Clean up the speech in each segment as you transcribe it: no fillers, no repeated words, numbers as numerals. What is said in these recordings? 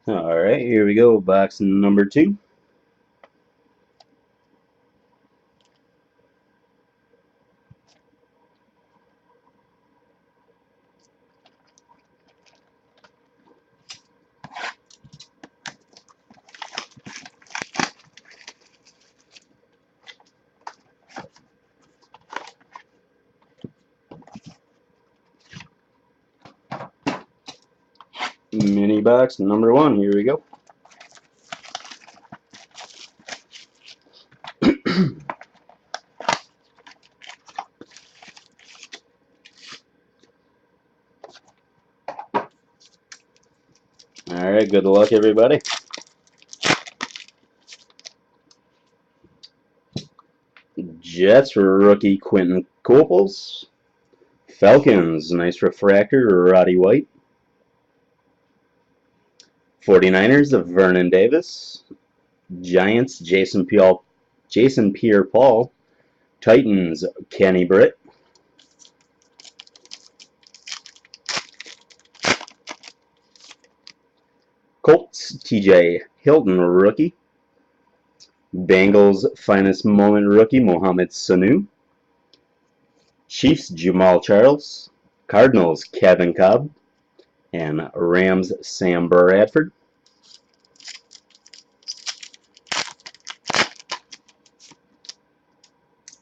Alright, here we go. Box number 2. Mini box number 1. Here we go. Alright, good luck, everybody. Jets rookie Quentin Copels. Falcons, nice refractor, Roddy White. 49ers of Vernon Davis. Giants, Jason Pierre-Paul. Titans, Kenny Britt. Colts, TJ Hilton, rookie. Bengals, finest moment rookie, Mohamed Sanu. Chiefs, Jamal Charles. Cardinals, Kevin Cobb. And Rams, Sam Bradford.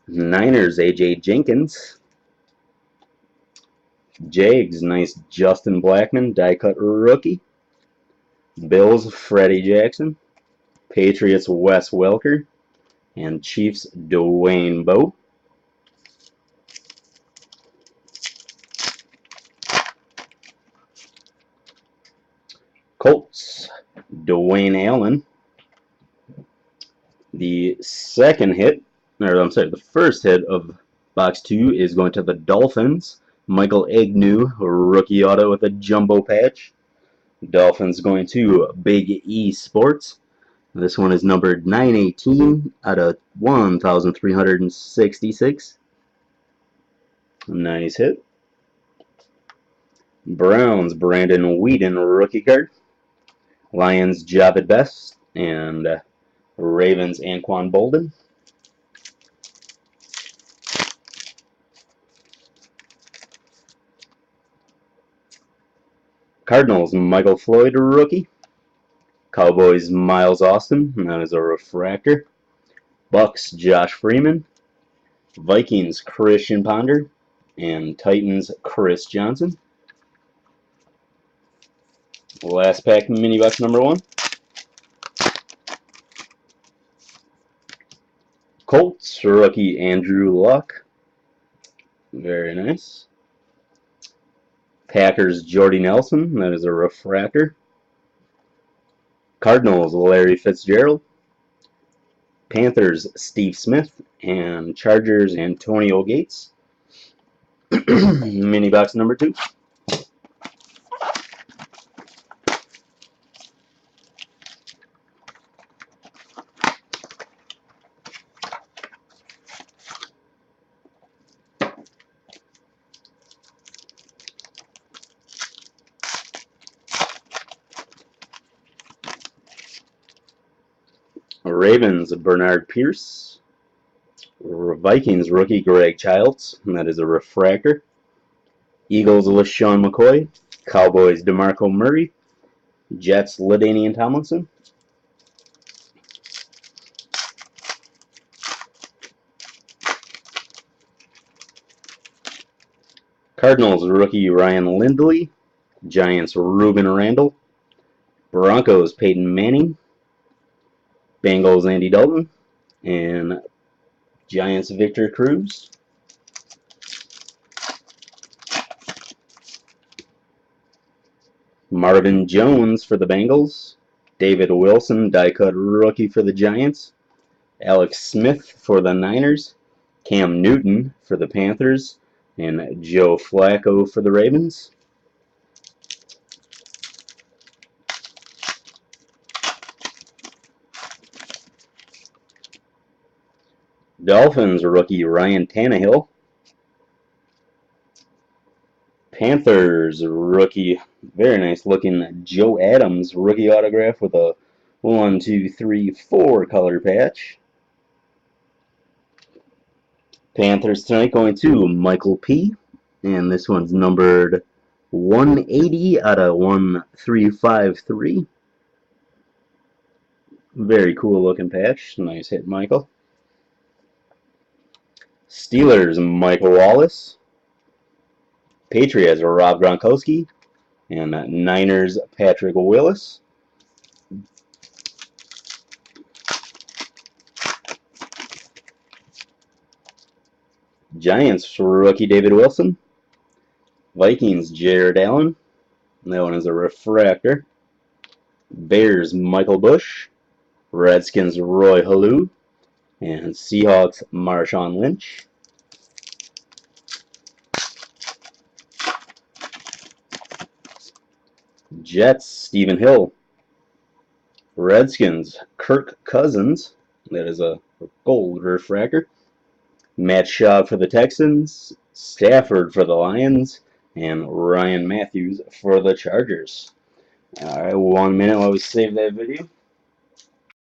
Niners, AJ Jenkins. Jags, nice Justin Blackmon, die cut rookie. Bills, Freddie Jackson. Patriots, Wes Welker. And Chiefs, Dwayne Bowe. Colts, Dwayne Allen. The first hit of box 2 is going to the Dolphins. Michael Agnew, rookie auto with a jumbo patch. Dolphins going to Big E Sports. This one is numbered 918 out of 1,366. Nice hit. Browns, Brandon Whedon, rookie card. Lions, Javid Best. And Ravens, Anquan Bolden. Cardinals, Michael Floyd, rookie. Cowboys, Miles Austin, and that is a refractor. Bucks, Josh Freeman. Vikings, Christian Ponder. And Titans, Chris Johnson. Last pack, mini box number 1. Colts, rookie Andrew Luck. Very nice. Packers, Jordy Nelson, that is a refractor. Cardinals, Larry Fitzgerald. Panthers, Steve Smith. And Chargers, Antonio Gates. Mini box number 2. Ravens, Bernard Pierce. Vikings rookie Greg Childs, and that is a refractor. Eagles, LeSean McCoy. Cowboys, DeMarco Murray. Jets, LaDainian Tomlinson. Cardinals rookie Ryan Lindley. Giants, Ruben Randall. Broncos, Peyton Manning. Bengals, Andy Dalton. And Giants, Victor Cruz. Marvin Jones for the Bengals. David Wilson, die cut rookie for the Giants. Alex Smith for the Niners. Cam Newton for the Panthers. And Joe Flacco for the Ravens. Dolphins rookie Ryan Tannehill. Panthers rookie, very nice looking Joe Adams rookie autograph with a 1, 2, 3, 4 color patch. Panthers tonight going to Michael P. And this one's numbered 180 out of 1353. Very cool looking patch. Nice hit, Michael. Steelers, Michael Wallace. Patriots, Rob Gronkowski. And Niners, Patrick Willis. Giants, rookie David Wilson. Vikings, Jared Allen. That one is a refractor. Bears, Michael Bush. Redskins, Roy Halou. And Seahawks, Marshawn Lynch. Jets, Stephen Hill. Redskins, Kirk Cousins. That is a gold refractor. Matt Schaub for the Texans. Stafford for the Lions. And Ryan Matthews for the Chargers. Alright, 1 minute while we save that video.